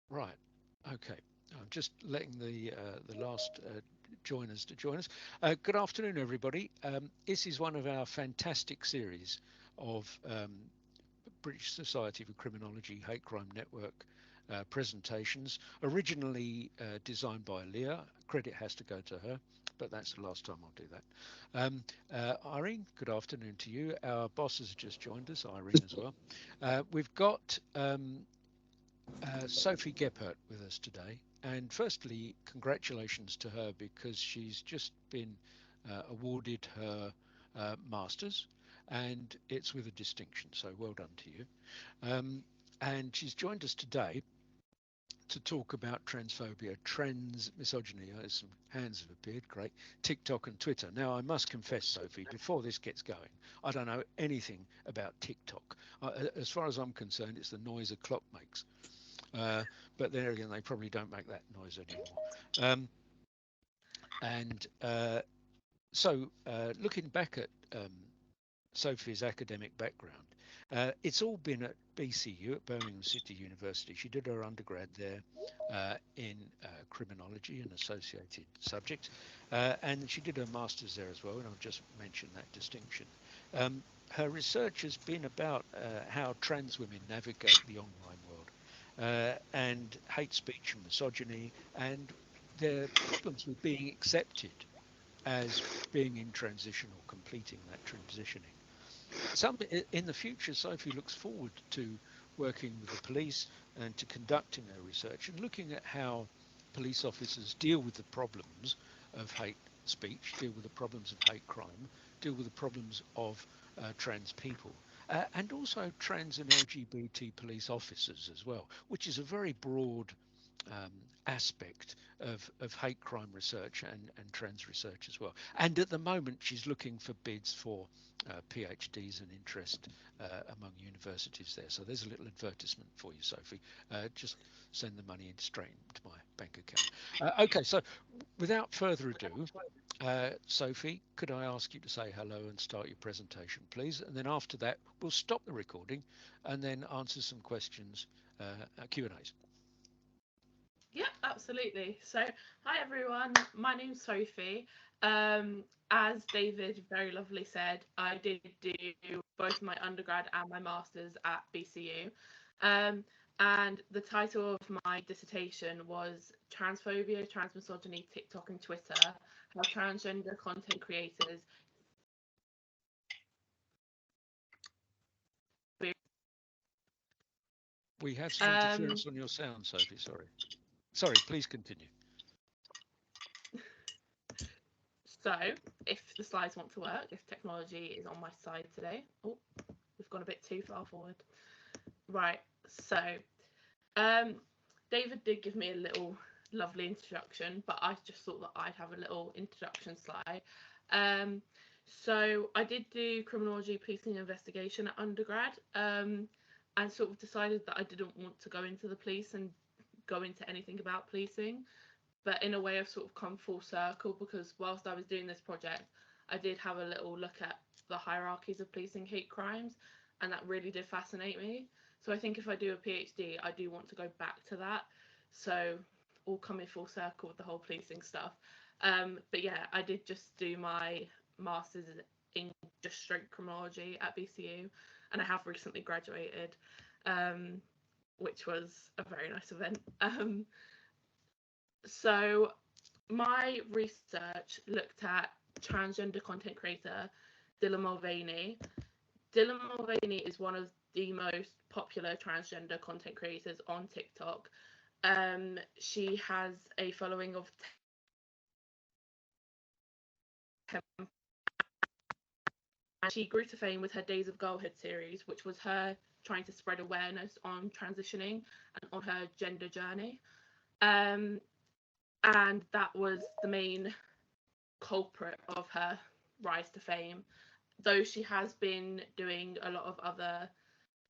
Right. Okay. I'm just letting the last joiners to join us. Good afternoon, everybody. This is one of our fantastic series of British Society for Criminology Hate Crime Network presentations, originally designed by Leah. Credit has to go to her, but that's the last time I'll do that. Irene, good afternoon to you. Our boss has just joined us, Irene as well. We've got Sophie Gephert with us today. And firstly, congratulations to her because she's just been awarded her master's, and it's with a distinction. So well done to you. Um, and she's joined us today to talk about transphobia, trans-misogyny. Some hands have appeared, great. TikTok and Twitter. Now, I must confess, Sophie, before this gets going, I don't know anything about TikTok. As far as I'm concerned, it's the noise a clock makes. Uh, but there again, they probably don't make that noise anymore. Um, and looking back at Sophie's academic background, it's all been at BCU, at Birmingham City University. She did her undergrad there in criminology and associated subjects, and she did her master's there as well, and I'll just mention that distinction. Her research has been about how trans women navigate the online world and hate speech and misogyny and their problems with being accepted as being in transition or completing that transitioning. In the future, Sophie looks forward to working with the police and to conducting her research and looking at how police officers deal with the problems of hate speech, deal with the problems of hate crime, deal with the problems of trans people, and also trans and LGBT police officers as well, which is a very broad um, aspect of hate crime research and trans research as well. And at the moment, she's looking for bids for PhDs and interest among universities there. So there's a little advertisement for you, Sophie. Just send the money in straight into my bank account. Okay, so without further ado, Sophie, could I ask you to say hello and start your presentation, please? And then after that, we'll stop the recording and then answer some questions, Q&As. Yep, absolutely. So, hi everyone, my name's Sophie. As David very lovely said, I did do both my undergrad and my master's at BCU. Um, and the title of my dissertation was Transphobia, Transmisogyny, TikTok and Twitter, how transgender content creators. We have some Um, interference on your sound, Sophie. Sorry. Sorry, please continue. so, if the slides want to work, if technology is on my side today. Oh, we've gone a bit too far forward. Right, so um, David did give me a little lovely introduction, but I just thought that I'd have a little introduction slide. Um, so I did do criminology, policing, and investigation at undergrad, and sort of decided that I didn't want to go into the police and go into anything about policing. But in a way, I've sort of come full circle because whilst I was doing this project, I did have a little look at the hierarchies of policing hate crimes, and that really did fascinate me. So I think if I do a PhD, I do want to go back to that. So all coming full circle with the whole policing stuff. But yeah, I did just do my master's in just straight criminology at BCU, and I have recently graduated, um, which was a very nice event. So my research looked at transgender content creator Dylan Mulvaney. Dylan Mulvaney is one of the most popular transgender content creators on TikTok. She has a following of 10, and she grew to fame with her Days of Girlhood series, which was her trying to spread awareness on transitioning and on her gender journey. Um, and that was the main culprit of her rise to fame. Though she has been doing a lot of other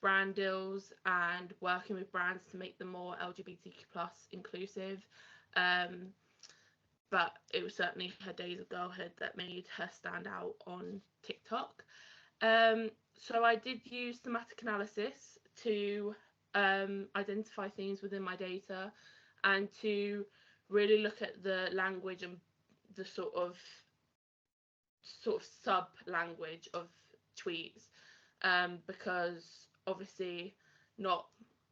brand deals and working with brands to make them more LGBTQ plus inclusive. Um, but it was certainly her Days of Girlhood that made her stand out on TikTok. So I did use thematic analysis to identify themes within my data, and to really look at the language and the sort of sub language of tweets, because obviously not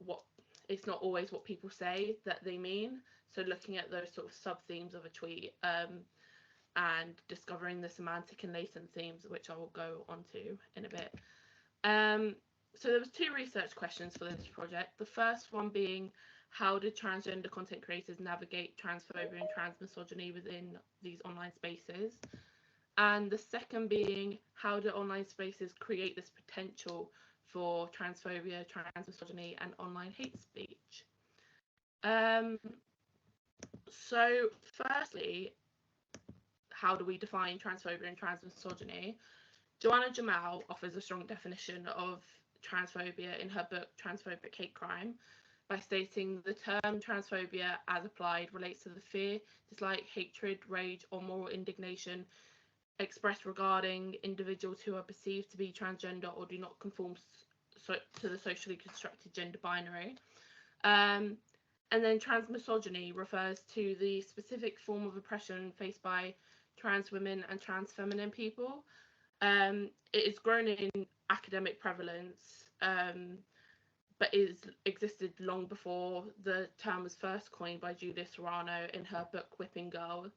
what it's not always what people say that they mean. So looking at those sort of sub themes of a tweet, and discovering the semantic and latent themes, which I will go on to in a bit. So there was 2 research questions for this project. The first one being, how did transgender content creators navigate transphobia and transmisogyny within these online spaces? And the second being, how do online spaces create this potential for transphobia, transmisogyny, and online hate speech? So firstly, how do we define transphobia and transmisogyny? Joanna Jamal offers a strong definition of transphobia in her book Transphobic Hate Crime by stating the term transphobia as applied relates to the fear, dislike, hatred, rage, or moral indignation expressed regarding individuals who are perceived to be transgender or do not conform to the socially constructed gender binary. And then transmisogyny refers to the specific form of oppression faced by trans women and trans feminine people. It is grown in academic prevalence, but it existed long before the term was first coined by Judith Serrano in her book Whipping Girl.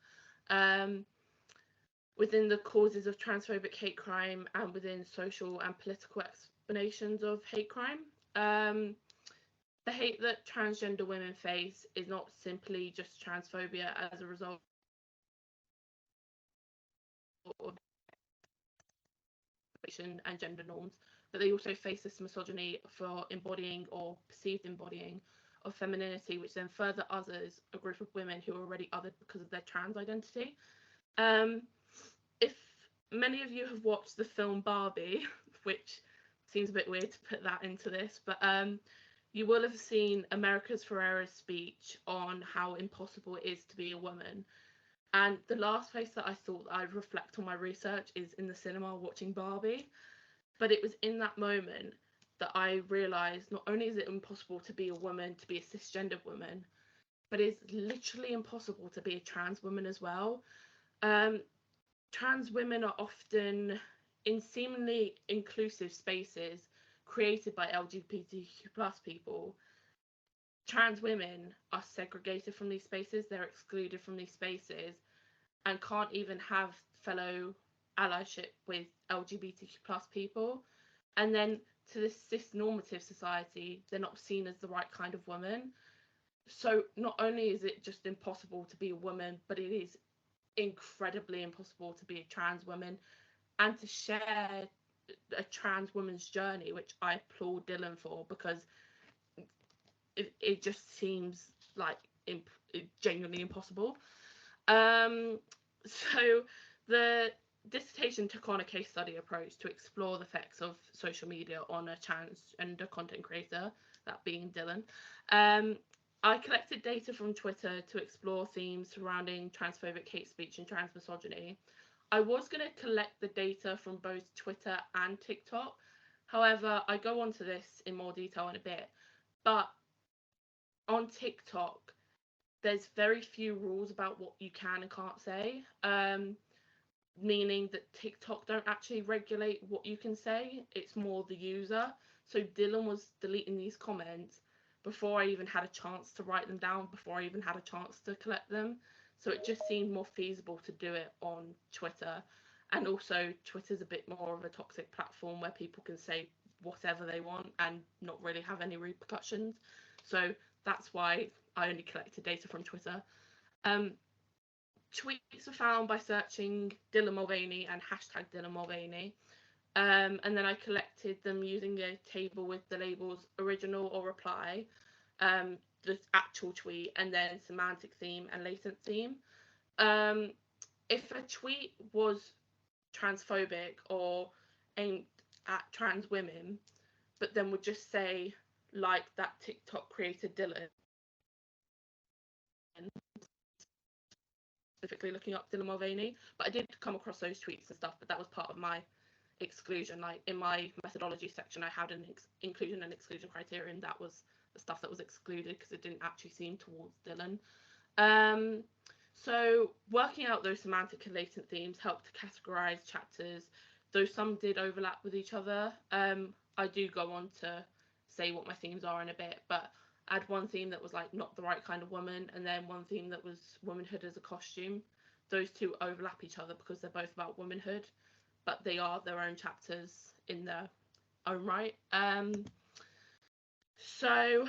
Within the causes of transphobic hate crime and within social and political explanations of hate crime, the hate that transgender women face is not simply just transphobia as a result of and gender norms, but they also face this misogyny for embodying or perceived embodying of femininity, which then further others a group of women who are already othered because of their trans identity. If many of you have watched the film Barbie, which seems a bit weird to put that into this, but you will have seen America's Ferrera's speech on how impossible it is to be a woman. And the last place that I thought I'd reflect on my research is in the cinema watching Barbie. But it was in that moment that I realised not only is it impossible to be a woman, to be a cisgender woman, but it's literally impossible to be a trans woman as well. Trans women are often in seemingly inclusive spaces created by LGBTQ+ people. Trans women are segregated from these spaces, they're excluded from these spaces, and can't even have fellow allyship with LGBTQ+ people. And then to this cis-normative society, they're not seen as the right kind of woman. So not only is it just impossible to be a woman, but it is incredibly impossible to be a trans woman and to share a trans woman's journey, which I applaud Dylan for, because it just seems like genuinely impossible. So the dissertation took on a case study approach to explore the effects of social media on a transgender content creator, that being Dylan. I collected data from Twitter to explore themes surrounding transphobic hate speech and transmisogyny. I was going to collect the data from both Twitter and TikTok. However, I go on to this in more detail in a bit. But on TikTok, there's very few rules about what you can and can't say, meaning that TikTok don't actually regulate what you can say. It's more the user. So Dylan was deleting these comments before I even had a chance to write them down, before I even had a chance to collect them. So it just seemed more feasible to do it on Twitter. And also Twitter's a bit more of a toxic platform where people can say whatever they want and not really have any repercussions. So that's why I only collected data from Twitter. Tweets were found by searching Dylan Mulvaney and hashtag Dylan Mulvaney. And then I collected them using a table with the labels original or reply, the actual tweet, and then semantic theme and latent theme. If a tweet was transphobic or aimed at trans women, but then would just say, like that TikTok creator Dylan, specifically looking up Dylan Mulvaney, but I did come across those tweets and stuff, but that was part of my exclusion. Like in my methodology section, I had an inclusion and exclusion criterion that was stuff that was excluded because it didn't actually seem towards Dylan. So working out those semantic and latent themes helped to categorize chapters, though some did overlap with each other. I do go on to say what my themes are in a bit, but I had one theme that was like not the right kind of woman, and then one theme that was womanhood as a costume. Those two overlap each other because they're both about womanhood, but they are their own chapters in their own right. So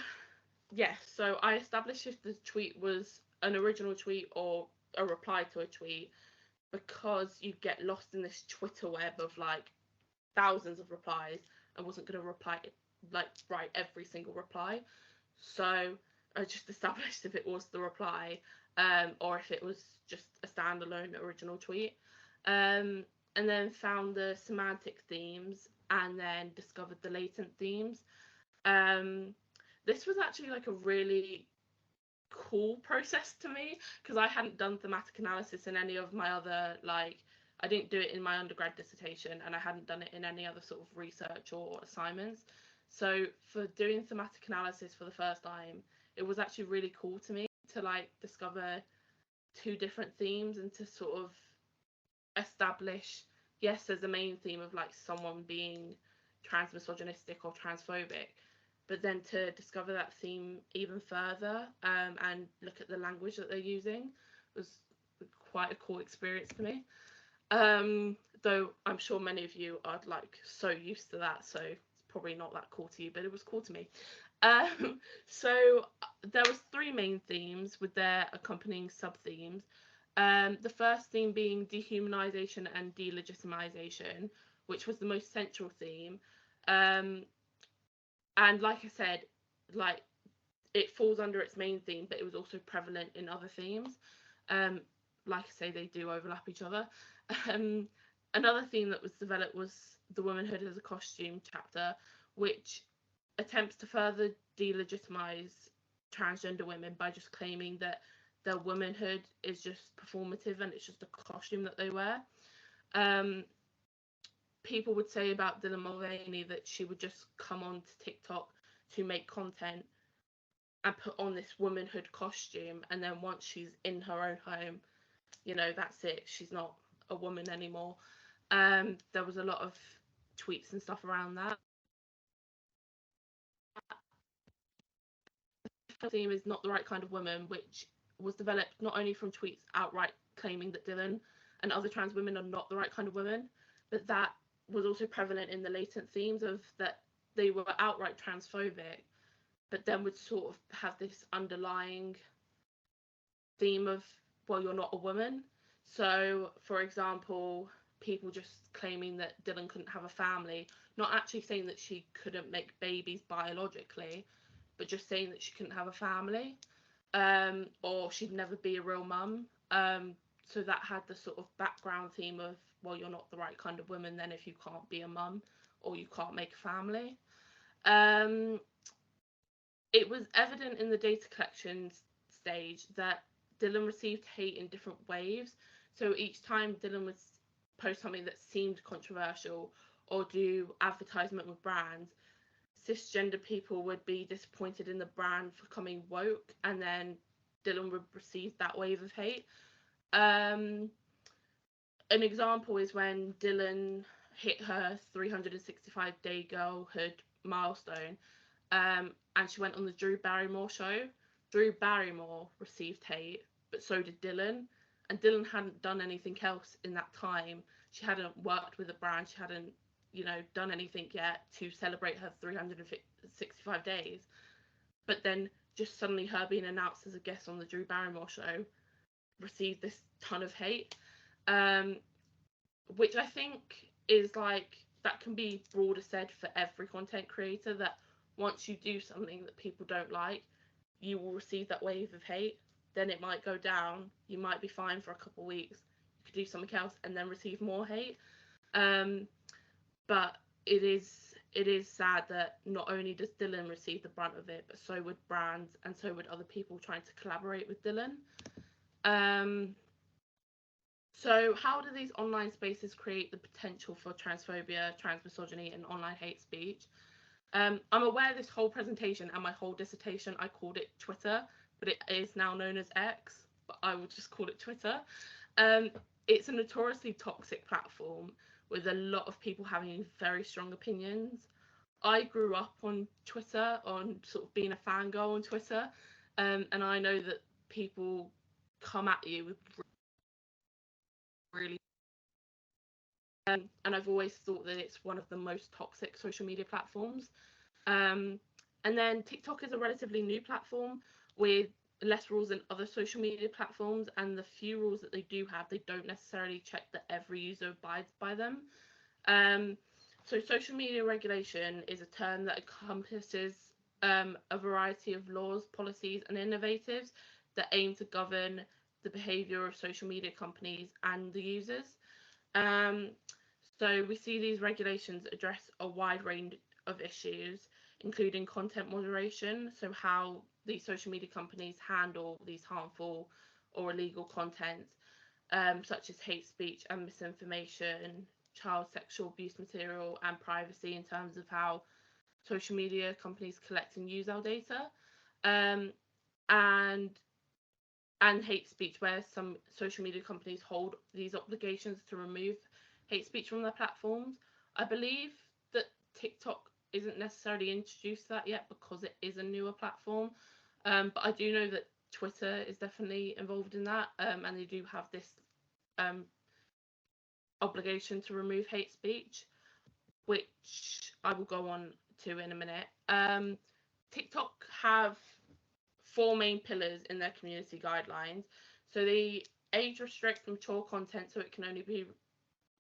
I established if the tweet was an original tweet or a reply to a tweet, because you get lost in this Twitter web of like thousands of replies. I wasn't going to write every single reply, so I just established if it was the reply, or if it was just a standalone original tweet, and then found the semantic themes and then discovered the latent themes. This was actually like a really cool process to me because I hadn't done thematic analysis in any of my other, like, I didn't do it in my undergrad dissertation, and I hadn't done it in any other sort of research or assignments. So for doing thematic analysis for the first time, it was actually really cool to me to like discover two different themes and to sort of establish, yes, there's a main theme of like someone being transmisogynistic or transphobic, but then to discover that theme even further, and look at the language that they're using was quite a cool experience to me. Though I'm sure many of you are like so used to that, so it's probably not that cool to you, but it was cool to me. So there was three main themes with their accompanying sub-themes. The first theme being dehumanization and delegitimization, which was the most central theme. And like I said, like, it falls under its main theme, but it was also prevalent in other themes. Like I say, they do overlap each other. Another theme that was developed was the womanhood as a costume chapter, which attempts to further delegitimize transgender women by just claiming that their womanhood is just performative and it's just a costume that they wear. People would say about Dylan Mulvaney that she would just come on to TikTok to make content and put on this womanhood costume, and then once she's in her own home, you know, that's it, she's not a woman anymore. There was a lot of tweets and stuff around that. The theme is not the right kind of woman, which was developed not only from tweets outright claiming that Dylan and other trans women are not the right kind of women, but that was also prevalent in the latent themes of that they were outright transphobic, but then would sort of have this underlying theme of, well, you're not a woman. So, for example, people just claiming that Dylan couldn't have a family, not actually saying that she couldn't make babies biologically, but just saying that she couldn't have a family, or she'd never be a real mum. So that had the sort of background theme of, well, you're not the right kind of woman then if you can't be a mum or you can't make a family. It was evident in the data collection stage that Dylan received hate in different waves. So each time Dylan would post something that seemed controversial or do advertisement with brands, cisgender people would be disappointed in the brand for coming woke, and then Dylan would receive that wave of hate. An example is when Dylan hit her 365-day girlhood milestone, and she went on the Drew Barrymore show. Drew Barrymore received hate, but so did Dylan. And Dylan hadn't done anything else in that time. She hadn't worked with a brand. She hadn't, you know, done anything yet to celebrate her 365 days. But then just suddenly her being announced as a guest on the Drew Barrymore show received this ton of hate, which I think is like, that can be broader said for every content creator, that once you do something that people don't like, you will receive that wave of hate. Then it might go down, you might be fine for a couple of weeks, you could do something else and then receive more hate. But it is sad that not only does Dylan receive the brunt of it, but so would brands and so would other people trying to collaborate with Dylan. So how do these online spaces create the potential for transphobia, transmisogyny, and online hate speech? I'm aware this whole presentation and my whole dissertation, I called it Twitter, but it is now known as X, but I would just call it Twitter. It's a notoriously toxic platform with a lot of people having very strong opinions. I grew up on Twitter, on sort of being a fangirl on Twitter, and I know that people come at you with really and I've always thought that it's one of the most toxic social media platforms. And then TikTok is a relatively new platform with less rules than other social media platforms, and the few rules that they do have, they don't necessarily check that every user abides by them. So social media regulation is a term that encompasses a variety of laws, policies, and innovatives that aim to govern the behaviour of social media companies and the users. So we see these regulations address a wide range of issues, including content moderation, so how these social media companies handle these harmful or illegal content, such as hate speech and misinformation, child sexual abuse material, and privacy in terms of how social media companies collect and use our data, um, and hate speech, where some social media companies hold these obligations to remove hate speech from their platforms. I believe that TikTok isn't necessarily introduced that yet because it is a newer platform, but I do know that Twitter is definitely involved in that, and they do have this obligation to remove hate speech, which I will go on to in a minute. TikTok have 4 main pillars in their community guidelines. So they age restrict mature content so it can only be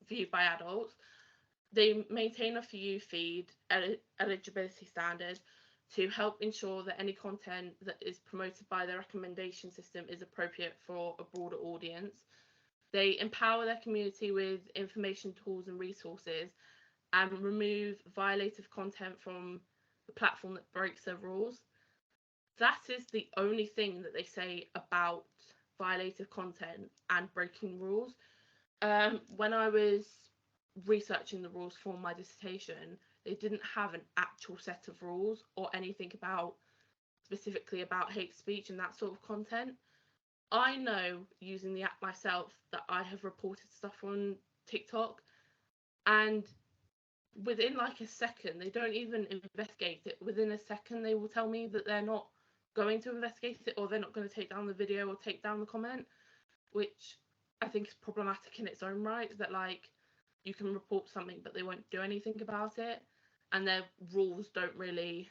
viewed by adults. They maintain a For You feed eligibility standard to help ensure that any content that is promoted by the recommendation system is appropriate for a broader audience. They empower their community with information, tools, and resources, and remove violative content from the platform that breaks their rules. That is the only thing that they say about violative content and breaking rules. When I was researching the rules for my dissertation, they didn't have an actual set of rules or anything about specifically about hate speech and that sort of content. I know using the app myself that I have reported stuff on TikTok, and within like a second, they don't even investigate it. Within a second, they will tell me that they're not going to investigate it, or they're not going to take down the video or take down the comment, which I think is problematic in its own right, that like you can report something but they won't do anything about it, and their rules don't really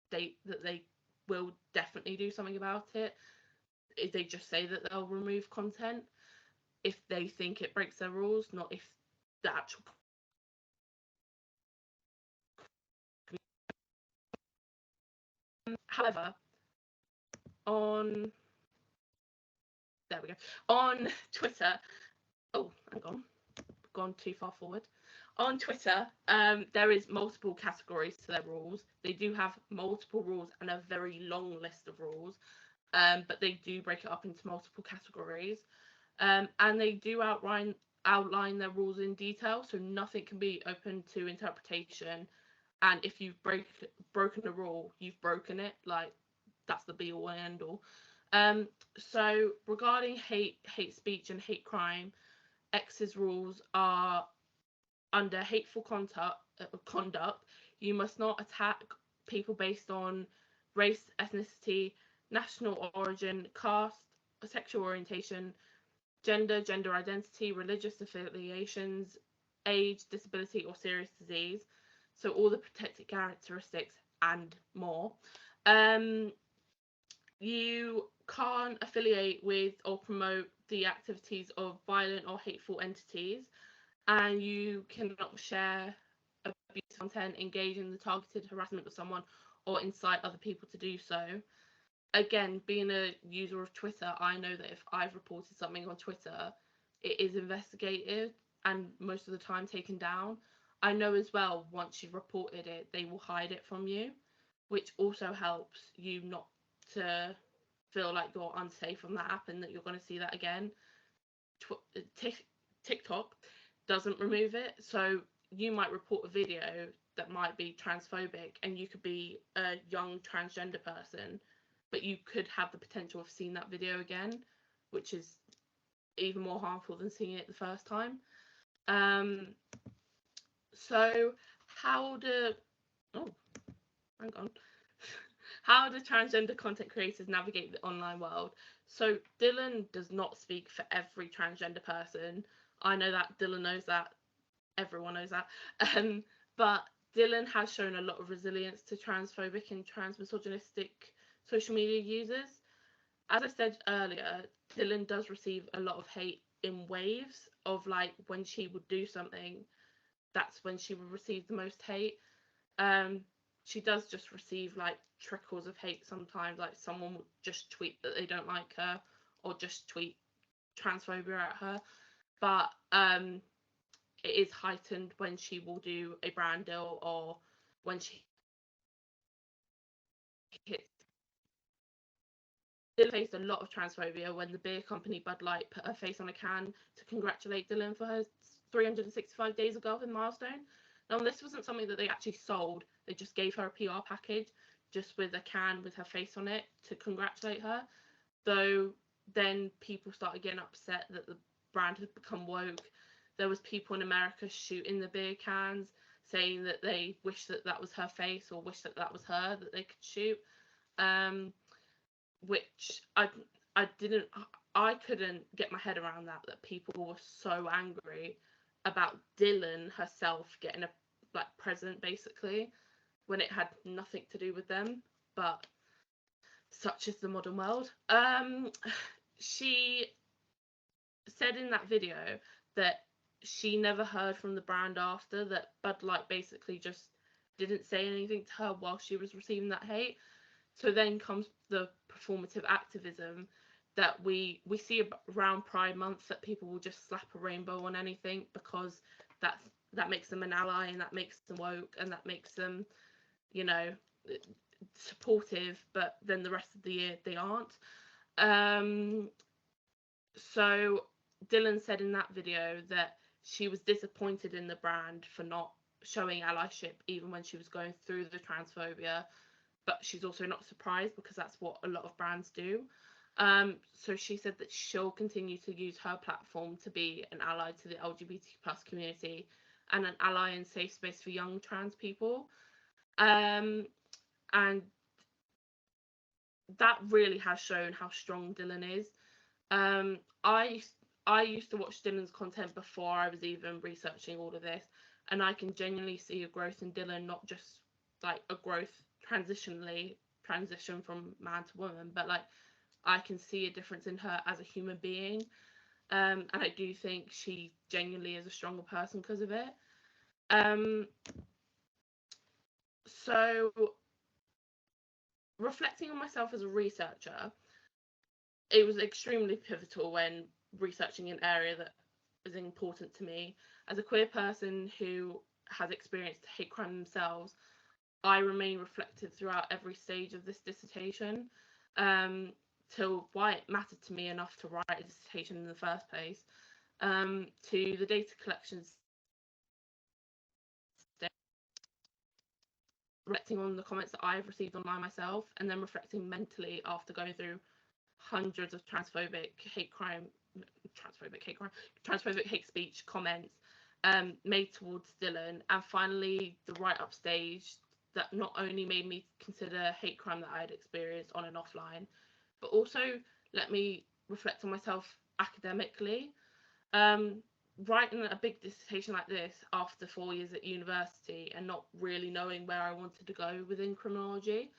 state that they will definitely do something about it. They just say that they'll remove content if they think it breaks their rules, not if the actual. However, on there we go, on Twitter, oh, hang on, gone too far forward. On Twitter, there is multiple categories to their rules. They do have multiple rules and a very long list of rules, but they do break it up into multiple categories, and they do outline their rules in detail, so nothing can be open to interpretation. And if you've broken a rule, you've broken it. Like, that's the be all and end all. So regarding hate speech and hate crime, X's rules are: under hateful conduct, you must not attack people based on race, ethnicity, national origin, caste, sexual orientation, gender identity, religious affiliations, age, disability, or serious disease. So all the protected characteristics and more. You can't affiliate with or promote the activities of violent or hateful entities, and you cannot share abuse content, engage in the targeted harassment of someone, or incite other people to do so. Again, being a user of Twitter, I know that if I've reported something on Twitter, it is investigated and most of the time taken down. I know as well, once you've reported it, they will hide it from you, which also helps you not to feel like you're unsafe on that app and that you're going to see that again. TikTok doesn't remove it, so you might report a video that might be transphobic, and you could be a young transgender person, but you could have the potential of seeing that video again, which is even more harmful than seeing it the first time. So how do how do transgender content creators navigate the online world? So Dylan does not speak for every transgender person. I know that, Dylan knows that, everyone knows that. But Dylan has shown a lot of resilience to transphobic and transmisogynistic social media users. As I said earlier, Dylan does receive a lot of hate in waves of, like, when she would do something, that's when she would receive the most hate. She does just receive, like, trickles of hate sometimes, like someone would just tweet that they don't like her, or just tweet transphobia at her. But it is heightened when she will do a brand deal, or when she hits. Dylan faced a lot of transphobia when the beer company Bud Light put her face on a can to congratulate Dylan for her 365 days of girlhood milestone. Now, this wasn't something that they actually sold. They just gave her a PR package just with a can with her face on it to congratulate her. Though then people started getting upset that the brand had become woke. There was people in America shooting the beer cans, saying that they wish that that was her face, or wish that that was her that they could shoot. Which I couldn't get my head around that people were so angry about Dylan herself getting a, like, present, basically, when it had nothing to do with them. But such is the modern world. She said in that video that she never heard from the brand after, that Bud Light basically just didn't say anything to her while she was receiving that hate. So then comes the performative activism that we see around Pride Month, that people will just slap a rainbow on anything because that makes them an ally, and that makes them woke, and that makes them, you know, supportive, but then the rest of the year they aren't. So Dylan said in that video that she was disappointed in the brand for not showing allyship even when she was going through the transphobia, but she's also not surprised because that's what a lot of brands do. So she said that she'll continue to use her platform to be an ally to the LGBT plus community and an ally and safe space for young trans people. And that really has shown how strong Dylan is. I used to watch Dylan's content before I was even researching all of this, and I can genuinely see a growth in Dylan, not just like a growth transition from man to woman, but like I can see a difference in her as a human being. And I do think she genuinely is a stronger person because of it. So reflecting on myself as a researcher, it was extremely pivotal when researching an area that is important to me. As a queer person who has experienced hate crime themselves, I remain reflective throughout every stage of this dissertation, to why it mattered to me enough to write a dissertation in the first place, to the data collections, reflecting on the comments that I've received online myself, and then reflecting mentally after going through hundreds of transphobic hate speech comments made towards Dylan, and finally the write-up stage that not only made me consider hate crime that I had experienced on and offline, but also let me reflect on myself academically. Writing a big dissertation like this after 4 years at university and not really knowing where I wanted to go within criminology,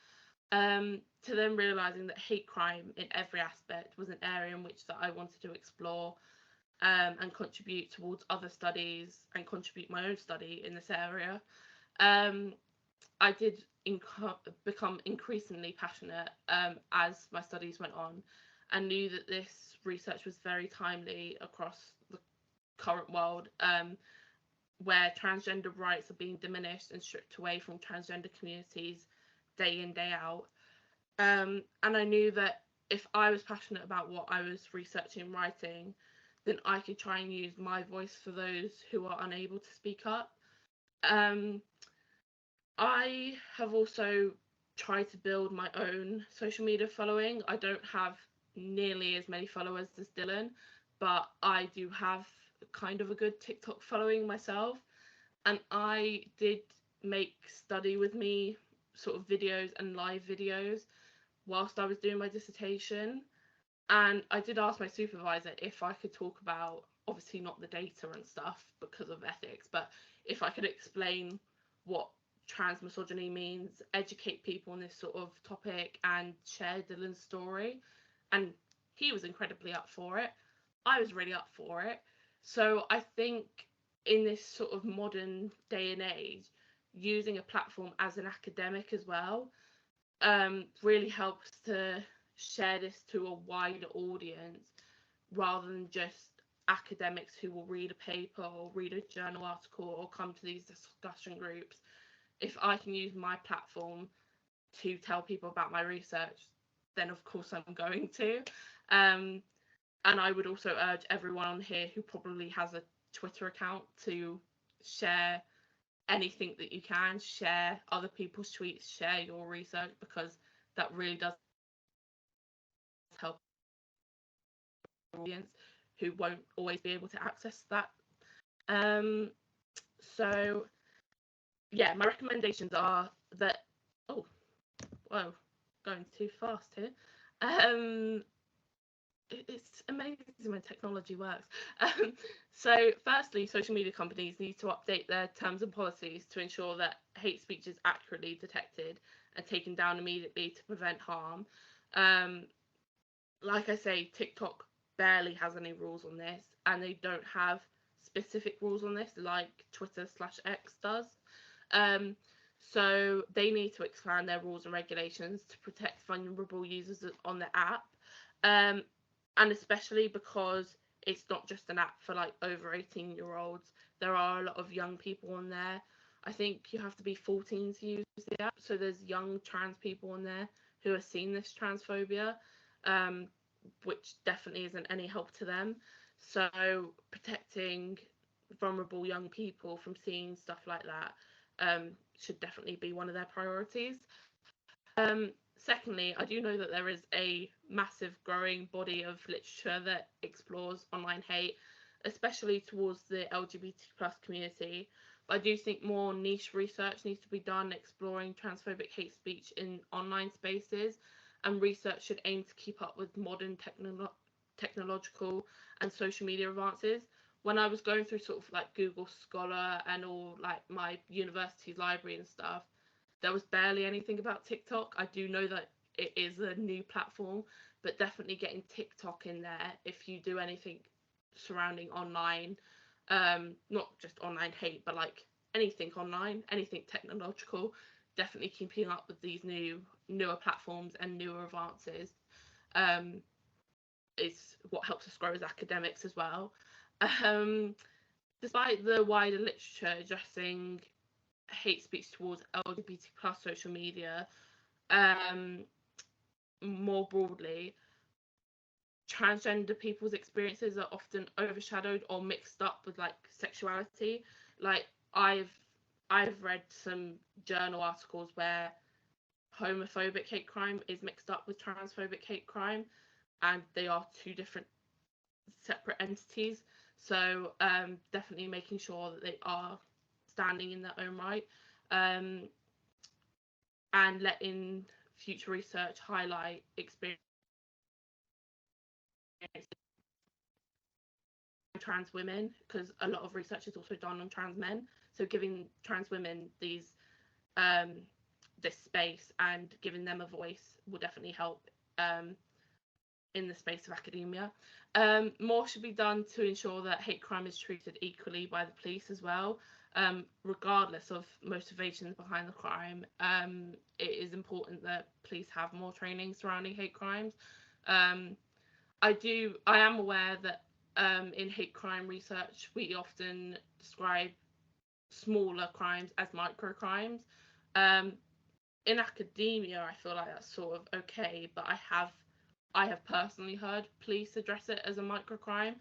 to then realising that hate crime in every aspect was an area in which that I wanted to explore, and contribute towards other studies and contribute my own study in this area. I did become increasingly passionate as my studies went on, and knew that this research was very timely across the current world, where transgender rights are being diminished and stripped away from transgender communities day in, day out. And I knew that if I was passionate about what I was researching and writing, then I could try and use my voice for those who are unable to speak up. I have also tried to build my own social media following. I don't have nearly as many followers as Dylan, but I do have kind of a good TikTok following myself. And I did make study with me sort of videos and live videos whilst I was doing my dissertation. And I did ask my supervisor if I could talk about, obviously not the data and stuff because of ethics, but if I could explain what transmisogyny means, educate people on this sort of topic, and share Dylan's story. And he was incredibly up for it. I was really up for it. So I think in this sort of modern day and age, using a platform as an academic as well really helps to share this to a wider audience rather than just academics who will read a paper or read a journal article or come to these discussion groups. If I can use my platform to tell people about my research, then of course I'm going to. And I would also urge everyone on here who probably has a Twitter account to share anything that you can, share other people's tweets, share your research, because that really does help the audience who won't always be able to access that. Um, so yeah, my recommendations are that, oh, whoa, going too fast here. It's amazing when technology works. So firstly, social media companies need to update their terms and policies to ensure that hate speech is accurately detected and taken down immediately to prevent harm. Like I say, TikTok barely has any rules on this, and they don't have specific rules on this like Twitter/X does. So they need to expand their rules and regulations to protect vulnerable users on the app. And especially because it's not just an app for like over 18-year-olds. There are a lot of young people on there. I think you have to be 14 to use the app. So there's young trans people on there who are seeing this transphobia, which definitely isn't any help to them. So protecting vulnerable young people from seeing stuff like that should definitely be one of their priorities. Secondly, I do know that there is a massive growing body of literature that explores online hate, especially towards the LGBT plus community. But I do think more niche research needs to be done exploring transphobic hate speech in online spaces, and research should aim to keep up with modern technological and social media advances. When I was going through sort of like Google Scholar and all like my university's library and stuff, there was barely anything about TikTok. I do know that it is a new platform, but definitely getting TikTok in there if you do anything surrounding online, not just online hate, but like anything online, anything technological, definitely keeping up with these newer platforms and newer advances is what helps us grow as academics as well. Despite the wider literature addressing hate speech towards LGBT plus social media, more broadly, transgender people's experiences are often overshadowed or mixed up with like sexuality. Like I've read some journal articles where homophobic hate crime is mixed up with transphobic hate crime, and they are two different separate entities. So definitely making sure that they are standing in their own right, and letting future research highlight experience trans women, because a lot of research is also done on trans men. So giving trans women these this space and giving them a voice will definitely help in the space of academia. More should be done to ensure that hate crime is treated equally by the police as well, regardless of motivations behind the crime. It is important that police have more training surrounding hate crimes. I am aware that in hate crime research, we often describe smaller crimes as micro crimes. In academia, I feel like that's sort of okay, but I have personally heard police address it as a microcrime.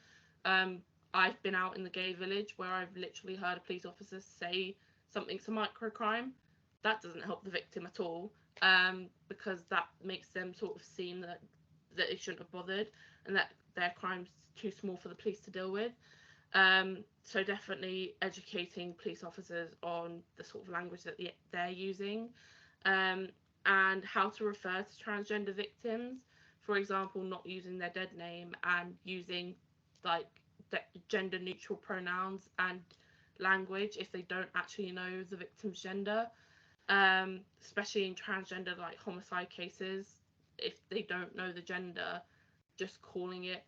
I've been out in the gay village where I've literally heard a police officer say something's a microcrime, that doesn't help the victim at all, because that makes them sort of seem that they shouldn't have bothered, and that their crime's too small for the police to deal with. So definitely educating police officers on the sort of language that they're using, um, and how to refer to transgender victims. For example, not using their dead name and using like gender neutral pronouns and language if they don't actually know the victim's gender, especially in transgender like homicide cases. If they don't know the gender, just calling it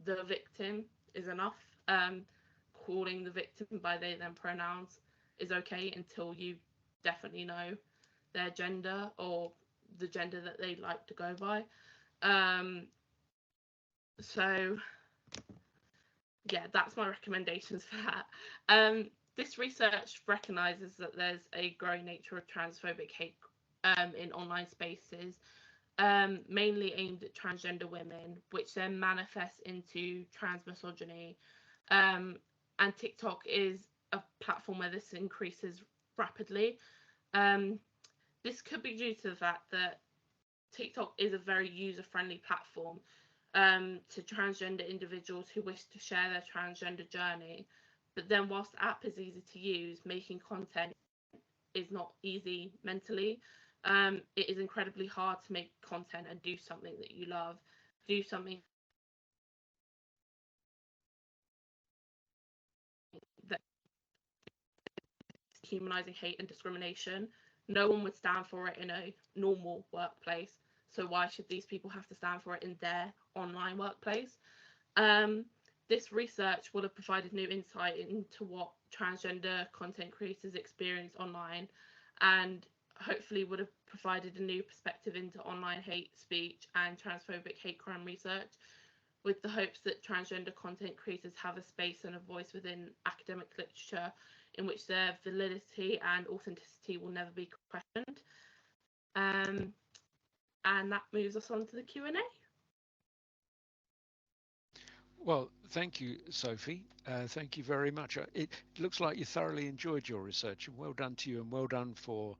the victim is enough. Calling the victim by they them pronouns is okay until you definitely know their gender or the gender that they like to go by. Um, so yeah, that's my recommendations for that. This research recognises that there's a growing nature of transphobic hate in online spaces, mainly aimed at transgender women, which then manifests into transmisogyny. Um, and TikTok is a platform where this increases rapidly. Um, this could be due to the fact that TikTok is a very user-friendly platform to transgender individuals who wish to share their transgender journey. But then, whilst the app is easy to use, making content is not easy mentally. It is incredibly hard to make content and do something that you love, do something that humanizing hate and discrimination. No one would stand for it in a normal workplace. So why should these people have to stand for it in their online workplace? Um, this research would have provided new insight into what transgender content creators experience online, and hopefully would have provided a new perspective into online hate speech and transphobic hate crime research, with the hopes that transgender content creators have a space and a voice within academic literature in which their validity and authenticity will never be questioned. Um, and that moves us on to the Q&A. Well, thank you, Sophie. Thank you very much. It looks like you thoroughly enjoyed your research, and well done to you, and well done for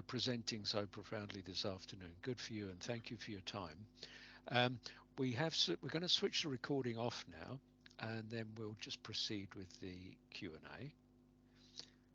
presenting so profoundly this afternoon. Good for you, and thank you for your time. Um, we're going to switch the recording off now, and then we'll just proceed with the Q&A.